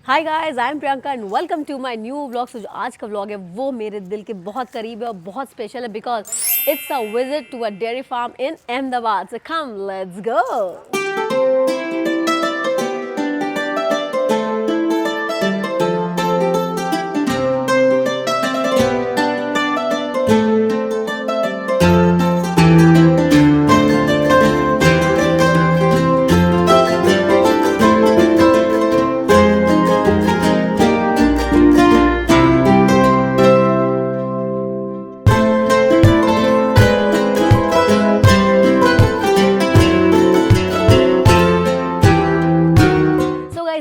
Hi guys, I am Priyanka and welcome to my new vlog. जो आज का vlog है वो मेरे दिल के बहुत करीब है और बहुत स्पेशल है because it's a visit to a dairy farm in Ahmedabad. So come let's go.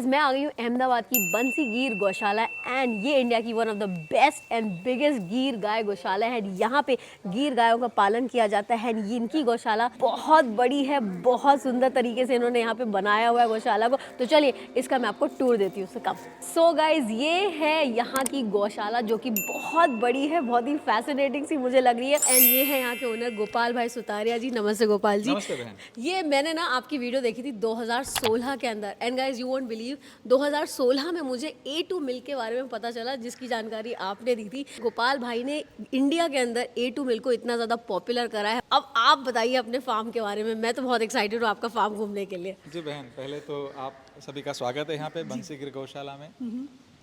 मैं आ गई हूँ अहमदाबाद की बंसी गिर गौशाला एंड ये इंडिया की one of the best and biggest गिर गाय गौशाला है। यहाँ पे गिर गायों का पालन किया जाता है। ये इनकी गौशाला बहुत बड़ी है, बहुत सुंदर तरीके से इन्होंने यहाँ पे बनाया हुआ है गौशाला को। तो चलिए इसका मैं आपको टूर देती हूँ। सो गाइज ये है यहाँ की गौशाला जो कि बहुत बड़ी है, बहुत ही फैसिनेटिंग सी मुझे लग रही है। एंड ये है यहाँ के ओनर गोपाल भाई सुतारिया जी। नमस्ते गोपाल जी। नमस्ते बहन। ये मैंने ना आपकी वीडियो देखी थी 2016 के अंदर and guys you won't believe 2016 में मुझे A2 मिल्क के बारे में पता चला जिसकी जानकारी आपने दी थी। गोपाल भाई ने इंडिया के अंदर A2 मिल्क को इतना ज़्यादा पॉपुलर करा है। अब आप बताइए अपने फार्म के बारे में। मैं तो बहुत एक्साइटेड हूँ आपका फार्म घूमने के लिए। जी बहन, पहले तो आप सभी का स्वागत है यहाँ पे बंसी गिर गौशाला में।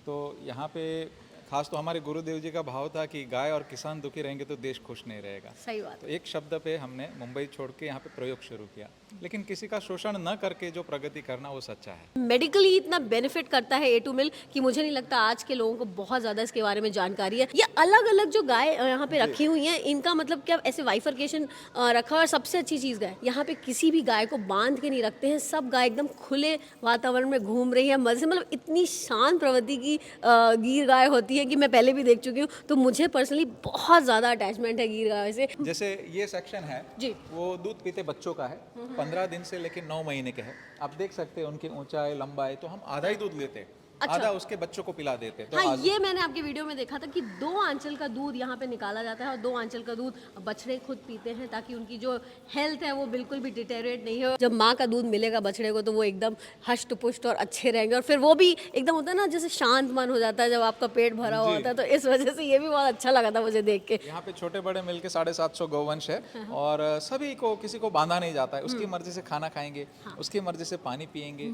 तो यहाँ पे खास तो हमारे गुरुदेव जी का भाव था कि गाय और किसान दुखी रहेंगे तो देश खुश नहीं रहेगा। सही बात। तो एक शब्द पे हमने मुंबई छोड़ के यहाँ पे प्रयोग शुरू किया, लेकिन किसी का शोषण न करके जो प्रगति करना वो सच्चा है। मेडिकली इतना बेनिफिट करता है A2 मिल्क कि मुझे नहीं लगता आज के लोगों को बहुत ज़्यादा इसके बारे में जानकारी है। ये अलग अलग जो गाय यहाँ पे रखी हुई हैं इनका मतलब क्या ऐसे वाइफरकेशन रखा है। और सबसे अच्छी चीज़ गाय यहाँ पे किसी भी गाय को बांध के नहीं रखते हैं। सब गाय एकदम खुले वातावरण में घूम रही है मजे से। मतलब इतनी शांत प्रवृत्ति की गिर गाय होती है कि मैं पहले भी देख चुकी हूँ। तो मुझे पर्सनली बहुत ज़्यादा अटैचमेंट है गिर गाय से। जैसे ये सेक्शन है जी, वो दूध पीते बच्चों का है, 15 दिन से लेकर 9 महीने के है। आप देख सकते हैं उनकी ऊंचाई लंबाई, तो हम आधा ही दूध लेते हैं। अच्छा। आधा उसके बच्चों को पिला देते हैं। तो हाँ, ये मैंने आपके वीडियो में देखा था कि 2 आंचल का दूध यहाँ पे निकाला जाता है और 2 आंचल का दूध बछड़े खुद पीते हैं ताकि उनकी जो हेल्थ है वो बिल्कुल भी डिटेरियोरेट नहीं हो। जब माँ का दूध मिलेगा बछड़े को तो वो एकदम हष्ट पुष्ट और अच्छे रहेंगे और फिर वो भी एकदम होता है ना जैसे शांत मन हो जाता है जब आपका पेट भरा हुआ होता है। तो इस वजह से ये भी बहुत अच्छा लगा था मुझे देख के। यहाँ पे छोटे बड़े मिलके 750 गौवंश है और सभी को किसी को बांधा नहीं जाता है। उसकी मर्जी से खाना खाएंगे, उसकी मर्जी से पानी पिएंगे,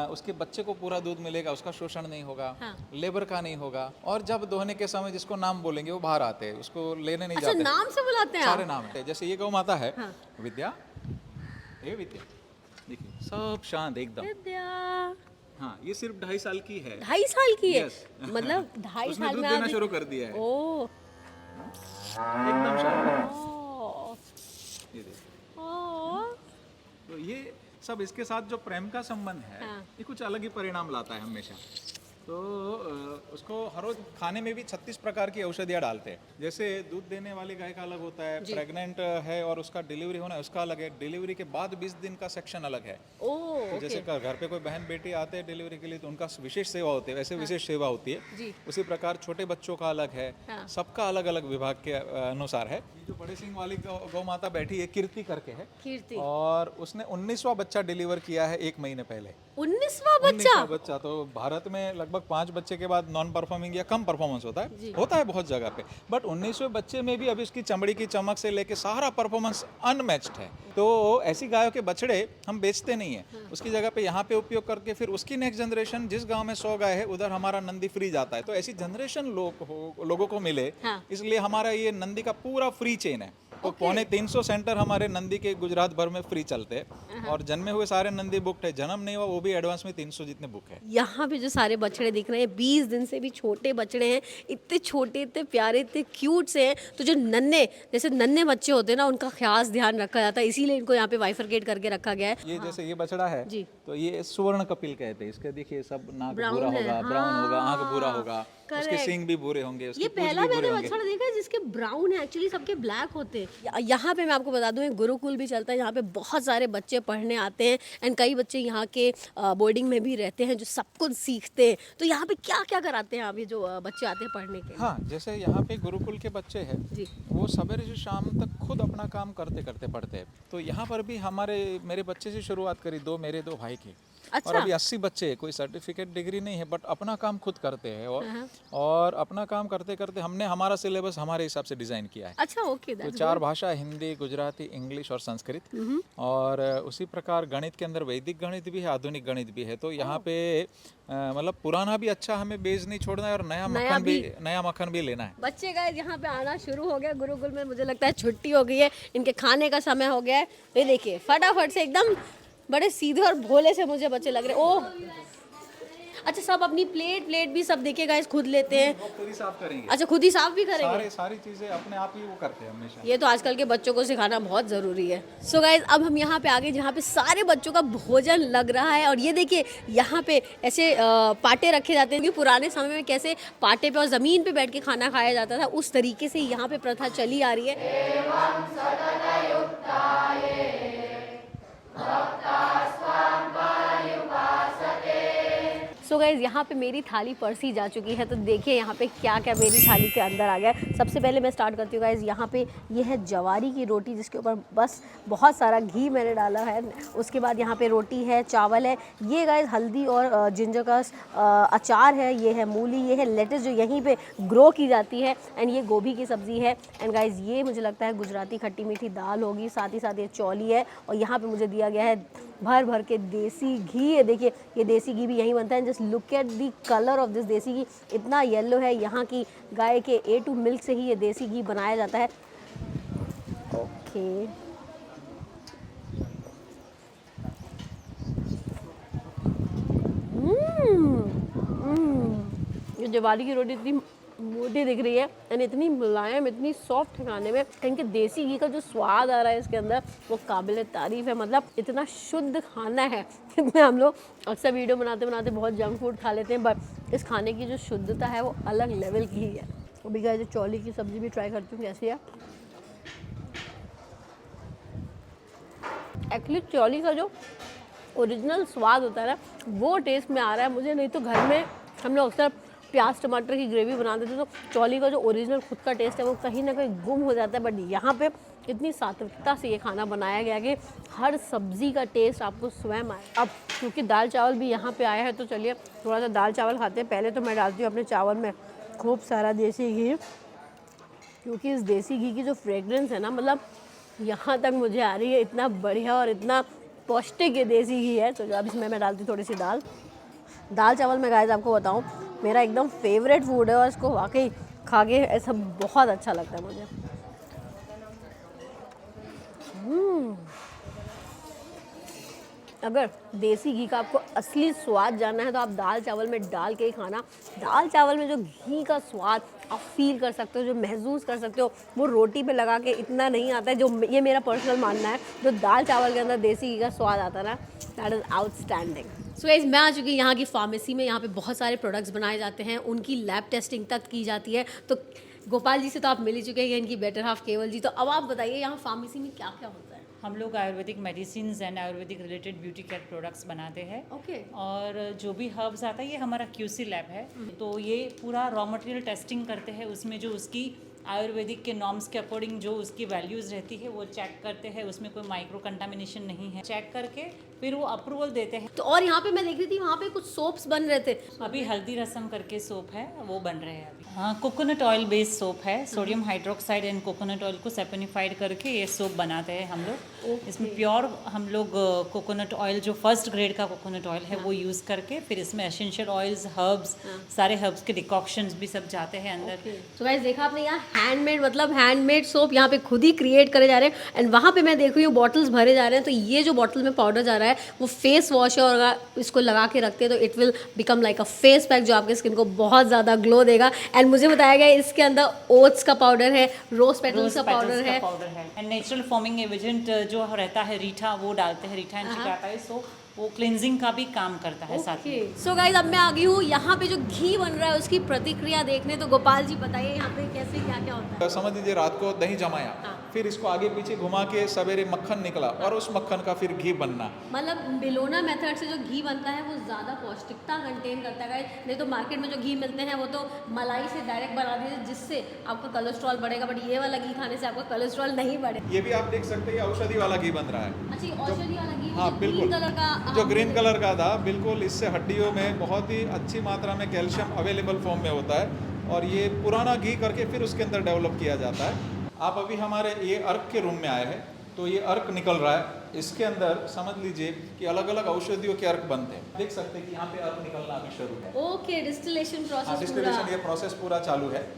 उसके बच्चे को पूरा दूध मिलेगा, उसका शोषण नहीं होगा, लेबर का नहीं होगा। और जब दोहने के समय जिसको नाम बोलेंगे वो बाहर आते हैं, उसको लेने नहीं अच्छा, जाते। नाम से बुलाते हैं सारे आप? नाम है। जैसे ये गौ माता है विद्या, ये विद्या देखिए सब शांत एकदम। विद्या हाँ, ये सिर्फ 2.5 साल की है। 2.5 साल की है? Yes. मतलब 2.5 उसने साल दूध में देना आप शुरू कर दिया है। ओ एकदम शांत। ओ, ये देखिए। ओ, तो ये सब इसके साथ जो प्रेम का संबंध है हाँ। ये कुछ अलग ही परिणाम लाता है हमेशा। तो उसको हर रोज खाने में भी 36 प्रकार की औषधियाँ डालते हैं। जैसे दूध देने वाली गाय का अलग होता है, प्रेग्नेंट है और उसका डिलीवरी होना है उसका अलग है, डिलीवरी के बाद 20 दिन का सेक्शन अलग है। ओ, तो जैसे घर पे कोई बहन बेटी आते हैं डिलीवरी के लिए तो उनका विशेष सेवा होती है, वैसे विशेष सेवा होती है। जी। उसी प्रकार छोटे बच्चों का अलग है, हाँ। सबका अलग अलग विभाग के अनुसार है। ये जो बड़े सिंह वाली गौ माता बैठी है कीर्ति करके है, कीर्ति। और उसने 19वां बच्चा डिलीवर किया है 1 महीने पहले। 19वां बच्चा? 19वां बच्चा। तो भारत में लगभग 5 बच्चे के बाद नॉन परफॉर्मिंग या कम परफॉर्मेंस होता है बहुत जगह पे, बट 19वें बच्चे में भी अभी इसकी चमड़ी की चमक से लेके सारा परफॉर्मेंस अनमैच्ड है। तो ऐसी गायों के बछड़े हम बेचते नहीं है, उसकी जगह पे यहाँ पे उपयोग करके फिर उसकी नेक्स्ट जनरेशन, जिस गांव में 100 गाय है उधर हमारा नंदी फ्री जाता है। तो ऐसी जनरेशन लोगों को मिले, हाँ। इसलिए हमारा ये नंदी का पूरा फ्री चेन है। तो 350 सेंटर हमारे नंदी के गुजरात भर में फ्री चलते हैं और जन्मे हुए सारे नंदी बुकड है, जन्म नहीं हुआ वो भी एडवांस में 300 जितने बुक है। यहाँ पे जो सारे बछड़े दिख रहे हैं 20 दिन से भी छोटे बछड़े हैं, इतने छोटे, इतने प्यारे, इतने क्यूट से हैं। तो जो नन्हे बच्चे होते हैं ना उनका खास ध्यान रखा जाता है, इसीलिए इनको यहाँ पे वाइफरकेट करके रखा गया है। ये जैसे ये बछड़ा है जी। तो ये सुवर्ण कपिल कहते हैं। इसके देखिए सब नाक Brown भूरा है, होगा, ब्राउन होगा, आंख हाँ, भूरा होगा, उसके correct। सींग भी भूरे होंगे, उसकी ये पूंछ पहला भी भूरे मैंने होंगे। बछड़ा देखा है जिसके ब्राउन है, एक्चुअली सबके ब्लैक होते हैं। यहाँ पे मैं आपको बता दूं एक गुरुकुल भी चलता है, यहाँ पे बहुत सारे बच्चे पढ़ने आते हैं एंड कई बच्चे यहाँ के बोर्डिंग में भी रहते हैं जो सब कुछ सीखते हैं। तो यहाँ पे क्या क्या कराते हैं आप ये जो बच्चे आते हैं पढ़ने के लिए? हाँ, जैसे यहाँ पे गुरुकुल के बच्चे हैं जी। वो सवेरे से शाम तक खुद अपना काम करते करते पढ़ते हैं। तो यहाँ पर भी मेरे बच्चे से शुरुआत करी, 2 मेरे 2 भाई की। अच्छा। और अभी 80 बच्चे, कोई सर्टिफिकेट डिग्री नहीं है, बट अपना काम खुद करते हैं। और अपना काम करते करते हमने हमारा सिलेबस हमारे हिसाब से डिज़ाइन किया है। अच्छा, ओके, तो दैट्स 4 भाषा, हिंदी, गुजराती, इंग्लिश और संस्कृत। और उसी प्रकार गणित के अंदर वैदिक गणित भी है, आधुनिक गणित भी है। तो यहाँ पे मतलब पुराना भी अच्छा हमें बेस नहीं छोड़ना है, और नया मक्खन भी लेना है। बच्चे गाइस यहाँ पे आना शुरू हो गया गुरुकुल में। मुझे लगता है छुट्टी हो गई है, इनके खाने का समय हो गया है। ये देखिए फटाफट से एकदम बड़े सीधे और भोले से मुझे बच्चे लग रहे हैं। ओह अच्छा, सब अपनी प्लेट भी सब देखिए गाइस खुद लेते हैं। वो खुद ही साफ करेंगे। अच्छा, खुद ही साफ भी करेंगे। सारी चीजें अपने आप ही वो करते हैं हमेशा। ये तो आजकल के बच्चों को सिखाना बहुत ज़रूरी है। सो गाइज अब हम यहाँ पे आ गए जहाँ पे सारे बच्चों का भोजन लग रहा है। और ये देखिए यहाँ पे ऐसे पाटे रखे जाते हैं, क्योंकि पुराने समय में कैसे पाटे पे और ज़मीन पे बैठ के खाना खाया जाता था, उस तरीके से यहाँ पे प्रथा चली आ रही है। सो गाइज यहाँ पे मेरी थाली परसी जा चुकी है। तो देखिए यहाँ पे क्या क्या मेरी थाली के अंदर आ गया है। सबसे पहले मैं स्टार्ट करती हूँ गाइज, यहाँ पे ये है जवारी की रोटी, जिसके ऊपर बस बहुत सारा घी मैंने डाला है। उसके बाद यहाँ पे रोटी है, चावल है, ये गाइज हल्दी और जिंजर का अचार है, ये है मूली, ये है लेटिस जो यहीं पे ग्रो की जाती है, एंड ये गोभी की सब्ज़ी है। एंड गाइज ये मुझे लगता है गुजराती खट्टी मीठी दाल होगी, साथ ही साथ ये चौली है। और यहाँ पे मुझे दिया गया है भर भर के देसी घी है। देखिए ये देसी घी भी यहीं बनता है। Just look at the colour of this देसी घी, इतना येलो है। यहाँ की गाय के A2 मिल्क से ही ये देसी घी बनाया जाता है। ओके ये ज्वारी की रोटी इतनी मोटी दिख रही है एंड इतनी मुलायम, इतनी सॉफ्ट है खाने में। इनके देसी घी का जो स्वाद आ रहा है इसके अंदर, वो काबिल तारीफ है। मतलब इतना शुद्ध खाना है। इसमें हम लोग अक्सर वीडियो बनाते बनाते बहुत जंक फूड खा लेते हैं, बट इस खाने की जो शुद्धता है वो अलग लेवल की ही है। अभी गाइस चौली की सब्ज़ी भी ट्राई करती हूँ कैसी है। एक्चुअली चौली का जो ओरिजिनल स्वाद होता है ना, वो टेस्ट में आ रहा है मुझे। नहीं तो घर में हम लोग अक्सर प्याज टमाटर की ग्रेवी बनाते थे, तो चौली का जो ओरिजिनल खुद का टेस्ट है वो कहीं ना कहीं गुम हो जाता है। बट यहाँ पे इतनी सात्विकता से ये खाना बनाया गया कि हर सब्ज़ी का टेस्ट आपको स्वयं आए। अब क्योंकि दाल चावल भी यहाँ पे आया है, तो चलिए थोड़ा सा दाल चावल खाते हैं। पहले तो मैं डालती हूँ अपने चावल में खूब सारा देसी घी, क्योंकि इस देसी घी की जो फ्रेगरेंस है ना, मतलब यहाँ तक मुझे आ रही है। इतना बढ़िया और इतना पौष्टिक ये देसी घी है। तो अब इसमें मैं डालती हूँ थोड़ी सी दाल चावल में गाइस आपको बताऊँ मेरा एकदम फेवरेट फूड है, और इसको वाकई खा के ऐसा बहुत अच्छा लगता है मुझे। अगर देसी घी का आपको असली स्वाद जानना है तो आप दाल चावल में डाल के ही खाना। दाल चावल में जो घी का स्वाद आप फील कर सकते हो, जो महसूस कर सकते हो, वो रोटी पे लगा के इतना नहीं आता है। जो ये मेरा पर्सनल मानना है, जो दाल चावल के अंदर देसी घी का स्वाद आता है ना, that is outstanding. So guys मैं आ चुकी यहाँ की फार्मेसी में। यहाँ पे बहुत सारे प्रोडक्ट्स बनाए जाते हैं, उनकी लैब टेस्टिंग तक की जाती है। तो गोपाल जी से तो आप मिल ही चुके हैं, इनकी बेटर हाफ केवल जी। तो अब आप बताइए यहाँ फार्मेसी में क्या क्या होता है। हम लोग Ayurvedic medicine and Ayurvedic related beauty care products बनाते हैं। ओके। और जो भी हर्ब्स आता है ये हमारा QC लैब है। तो ये पूरा रॉ मटेरियल टेस्टिंग करते हैं, उसमें जो उसकी आयुर्वेदिक के नॉर्म्स के अकॉर्डिंग जो उसकी वैल्यूज़ रहती है वो चेक करते हैं, उसमें कोई माइक्रो कंटामिनेशन नहीं है। चेक करके फिर वो अप्रूवल देते हैं। तो और यहाँ पे मैं देख रही थी वहाँ पे कुछ सोप्स बन रहे थे। अभी हल्दी रसम करके सोप है, वो बन रहे हैं अभी। हाँ, कोकोनट ऑयल बेस्ड सोप है। Sodium hydroxide and coconut oil को सेपनिफाइड करके ये सोप बनाते हैं हम लोग। इसमें प्योर हम लोग कोकोनट ऑयल जो फर्स्ट ग्रेड का कोकोनट ऑयल है वो यूज़ करके, फिर इसमें एसेंशियल ऑयल्स, हर्ब्स, सारे हर्ब्स के डिकॉक्शंस भी सब जाते हैं अंदर। तो गाइस देखा आपने यहाँ हैंडमेड, मतलब हैंडमेड सोप यहाँ पे खुद ही क्रिएट करे जा रहे हैं। एंड वहाँ पे मैं देख रही हूँ बॉटल्स भरे जा रहे हैं। तो ये जो बॉटल में पाउडर जा रहा है वो फेस वॉश है, और अगर इसको लगा के रखते हैं तो it will become like a face pack, जो आपके स्किन को बहुत ज़्यादा ग्लो देगा। एंड मुझे बताया गया इसके अंदर ओट्स का पाउडर है, रोज पेटल्स का पाउडर है एंड नेचुरल फॉर्मिंग एजेंट जो रहता है रीठा, वो डालते हैं। रीठा एंड चिकाता है, सो वो क्लिनजिंग का भी काम करता है साथ में। सो गाइस अब मैं आ गई हूँ यहाँ पे जो घी बन रहा है उसकी प्रतिक्रिया देखने। तो गोपाल जी बताइए यहाँ पे कैसे क्या क्या होता है। समझ लीजिए रात को दही जमाया, फिर इसको आगे पीछे घुमा के सवेरे मक्खन निकला और उस मक्खन का फिर घी बनना। मतलब बिलोना मेथड से जो घी बनता है वो ज़्यादा पौष्टिकता कंटेन करता है guys। नहीं तो मार्केट में जो घी मिलते हैं वो तो मलाई से डायरेक्ट बना दीजिए जिससे आपका कोलेस्ट्रॉल बढ़ेगा, बट ये वाला घी खाने से आपका कोलेस्ट्रॉल नहीं बढ़े। ये भी आप देख सकते हैं औषधि वाला घी बन रहा है। अच्छा, ये औषधि वाला घी हाँ जो बिल्कुल, ग्रीन कलर का जो ग्रीन कलर का था, बिल्कुल इससे हड्डियों में बहुत ही अच्छी मात्रा में कैल्शियम अवेलेबल फॉर्म में होता है और ये पुराना घी करके फिर उसके अंदर डेवलप किया जाता है। आप अभी हमारे ये अर्क के रूम में आए हैं, तो ये अर्क निकल रहा है। इसके अंदर समझ लीजिए कि अलग अलग औषधियों के अर्क बनते हैं। देख सकते हैं कि यहाँ पे अर्क निकलना अभी शुरू है। ओके, डिस्टिलेशन प्रोसेस डिस्टिलेशन, ये प्रोसेस पूरा चालू है।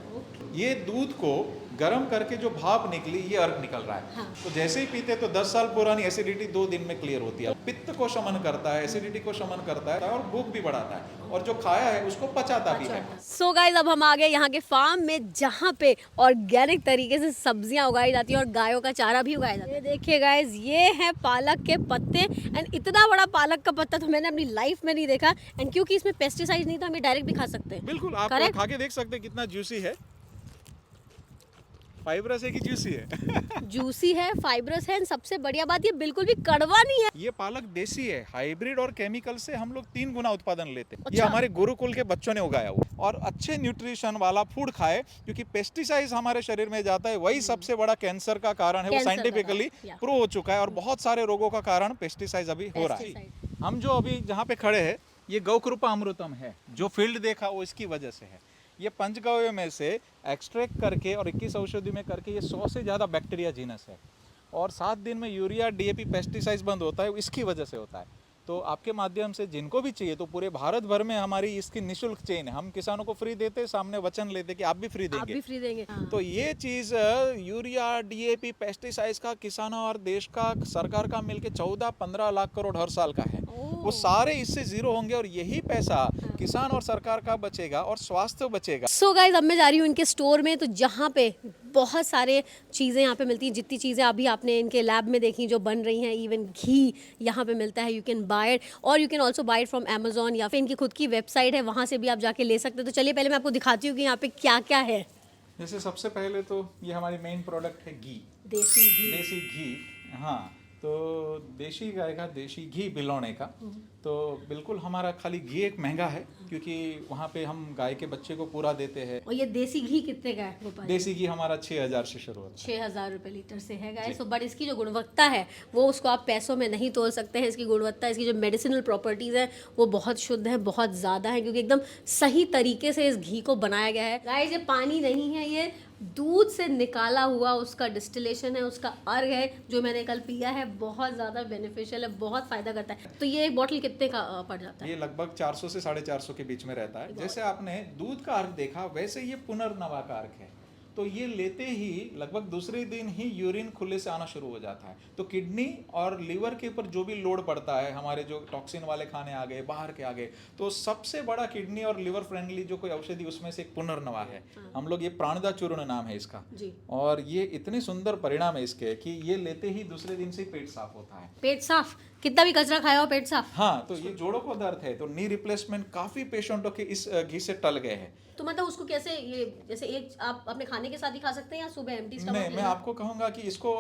ये दूध को गर्म करके जो भाप निकली, ये अर्क निकल रहा है। हाँ। तो जैसे ही पीते तो 10 साल पुरानी एसिडिटी 2 दिन में क्लियर होती है। पित्त को शमन करता है, एसिडिटी को शमन करता है और भूख भी बढ़ाता है और जो खाया है उसको पचाता भी है। सो गाइस, अब हम आ गए यहाँ के फार्म में जहाँ पे ऑर्गेनिक तरीके से सब्जियाँ उगाई जाती हैं और गायों का चारा भी उगाया जाता है। ये देखिए गाइस, ये है पालक के पत्ते एंड इतना बड़ा पालक का पत्ता तो मैंने अपनी लाइफ में नहीं देखा। एंड क्योंकि इसमें पेस्टिसाइड नहीं था, हम डायरेक्ट भी खा सकते हैं। बिल्कुल, आप Correct? खा के देख सकते हैं कितना जूसी है। फाइब्रस है कि जूसी है? जूसी है, फाइब्रस है, and सबसे बढ़िया बात ये बिल्कुल भी कड़वा नहीं है। ये पालक देसी है। हाइब्रिड और केमिकल से हम लोग 3 गुना उत्पादन लेते हैं। ये अच्छा। हमारे गुरुकुल के बच्चों ने उगाया हुआ और अच्छे न्यूट्रिशन वाला फूड खाए, क्योंकि पेस्टिसाइड हमारे शरीर में जाता है, वही सबसे बड़ा कैंसर का कारण है। वो कैंसर का साइंटिफिकली कारण, या। प्रूव हो चुका है और बहुत सारे रोगों का कारण पेस्टिसाइड अभी हो रहा है। हम जो अभी जहाँ पे खड़े हैं, ये गौकृपा अमृतम है। जो फील्ड देखा वो इसकी वजह से है। ये पंचगव्य में से एक्सट्रैक्ट करके और 21 औषधि में करके ये 100 से ज़्यादा बैक्टीरिया जीनस है और 7 दिन में यूरिया डीएपी पेस्टिसाइड्स बंद होता है, इसकी वजह से होता है। तो आपके माध्यम से जिनको भी चाहिए, तो पूरे भारत भर में हमारी इसकी निःशुल्क चेन है। हम किसानों को फ्री देते, सामने वचन लेते कि आप भी फ्री आप देंगे। भी फ्री देंगे। तो ये चीज़ यूरिया डीएपी पेस्टिसाइड्स का किसानों और देश का सरकार का मिलके 14-15 लाख करोड़ हर साल का है। वो सारे इससे जीरो होंगे और यही पैसा किसान और सरकार का बचेगा और स्वास्थ्य बचेगा। सो गाइज, अब मैं जा रही हूँ इनके स्टोर में, तो जहाँ पे बहुत सारे चीज़ें यहाँ पे मिलती हैं। जितनी चीज़ें अभी आपने इनके लैब में देखी जो बन रही हैं, इवन घी यहाँ पे मिलता है। यू कैन बाय इट और you can also buy it from Amazon, या फिर इनकी खुद की वेबसाइट है, वहाँ से भी आप जाके ले सकते हो। तो चलिए पहले मैं आपको दिखाती हूँ कि यहाँ पे क्या क्या है। जैसे सबसे पहले तो ये हमारी मेन प्रोडक्ट है घी, देसी घी। देसी घी। हाँ, तो देशी गाय का देशी घी बिलौने का। तो बिल्कुल हमारा खाली घी एक महंगा है, क्योंकि वहाँ पे हम गाय के बच्चे को पूरा देते हैं। और ये देसी घी कितने का है गोपाल? देसी घी हमारा 6,000 से शुरू होता है। 6,000 रुपये लीटर से है गाइस। तो बट इसकी जो गुणवत्ता है वो उसको आप पैसों में नहीं तोल सकते हैं। इसकी गुणवत्ता, इसकी जो मेडिसिनल प्रॉपर्टीज़ है वो बहुत शुद्ध है, बहुत ज़्यादा है, क्योंकि एकदम सही तरीके से इस घी को बनाया गया है। गाइस, ये पानी नहीं है, ये दूध से निकाला हुआ उसका डिस्टिलेशन है, उसका अर्ग है, जो मैंने कल पिया है। बहुत ज़्यादा बेनिफिशियल है, बहुत फ़ायदा करता है। तो ये एक बॉटल कितने का पड़ जाता है? ये लगभग 400 से 450 के बीच में रहता है। जैसे आपने दूध का अर्क देखा, वैसे ये पुनर्नवा का अर्क है। तो ये लेते ही लगभग दूसरे दिन ही यूरिन खुले से आना शुरू हो जाता है। तो किडनी और लीवर के ऊपर जो भी लोड पड़ता है, हमारे जो टॉक्सिन वाले खाने आ गए, बाहर के आ गए, तो सबसे बड़ा किडनी और लीवर फ्रेंडली जो कोई औषधि उसमें से एक पुनर्नवा है। हम लोग ये प्राणदा चूर्ण नाम है इसका जी। और ये इतने सुंदर परिणाम है इसके कि ये लेते ही दूसरे दिन से पेट साफ होता है। पेट साफ? कितना भी कचरा खाया हो पेट साफ? हाँ, तो ये जोड़ों को दर्द है तो नी रिप्लेसमेंट काफी पेशेंटों के इस घी से टल गए हैं। तो मतलब उसको कैसे, ये जैसे एक आप अपने खाने के साथ ही खा सकते हैं या सुबह एम्प्टी स्टमक? नहीं, मैं आपको कहूंगा कि इसको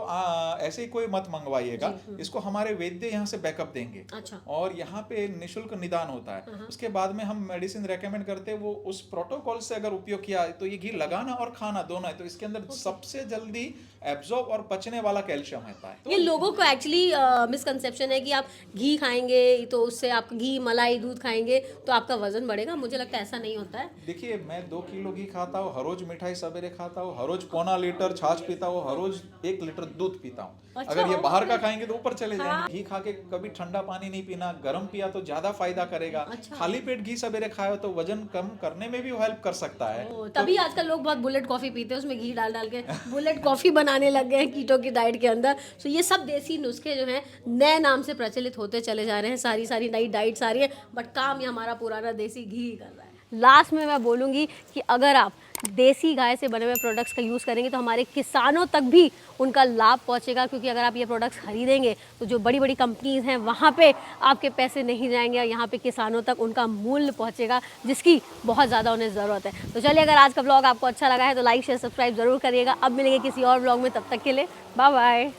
ऐसे ही कोई मत मंगवाइएगा। इसको हमारे वैद्य यहाँ से बैकअप देंगे। अच्छा। और यहाँ पे निशुल्क निदान होता है। उसके बाद में हम मेडिसिन रेकमेंड करते हैं। वो उस प्रोटोकॉल से अगर उपयोग किया तो ये घी लगाना और खाना दोनों है, तो इसके अंदर सबसे जल्दी एब्जॉर्ब और पचने वाला कैल्शियम रहता है। ये लोगों को एक्चुअली मिसकंसेप्शन है कि आप घी खाएंगे तो उससे आप घी, मलाई, दूध खाएंगे तो आपका वजन बढ़ेगा। मुझे लगता है ऐसा नहीं होता है। देखिए, मैं 2 किलो घी खाता हूँ, हर रोज मिठाई सवेरे खाता हूँ, हर रोज 1.25 लीटर छाछ पीता हूँ, हर रोज 1 लीटर दूध पीता हूँ। अच्छा, अगर ये बाहर का खाएंगे तो ऊपर चले जाएंगे। घी खा के कभी ठंडा पानी नहीं पीना, गर्म पिया तो ज्यादा फायदा करेगा। अच्छा। खाली पेट घी सवेरे खाओ तो वजन कम करने में भी वो हेल्प कर सकता है। तभी आजकल लोग बहुत बुलेट कॉफी पीते हैं, उसमें घी डाल डाल के बुलेट कॉफी बनाने लग गए हैं कीटो की डाइट के अंदर। तो ये सब देसी नुस्खे जो हैं नए नाम से प्रचलित होते चले जा रहे हैं। सारी नई डाइट्स आ रही है, बट काम ये हमारा पुराना देसी घी कर रहा है। लास्ट में मैं बोलूँगी कि अगर आप देसी गाय से बने हुए प्रोडक्ट्स का यूज़ करेंगे तो हमारे किसानों तक भी उनका लाभ पहुंचेगा, क्योंकि अगर आप ये प्रोडक्ट्स खरीदेंगे तो जो बड़ी बड़ी कंपनीज़ हैं वहाँ पे आपके पैसे नहीं जाएंगे, यहाँ पे किसानों तक उनका मूल्य पहुंचेगा जिसकी बहुत ज़्यादा उन्हें ज़रूरत है। तो चलिए, अगर आज का ब्लॉग आपको अच्छा लगा है तो लाइक शेयर सब्सक्राइब ज़रूर करिएगा। अब मिलेंगे किसी और ब्लॉग में, तब तक के लिए बाय बाय।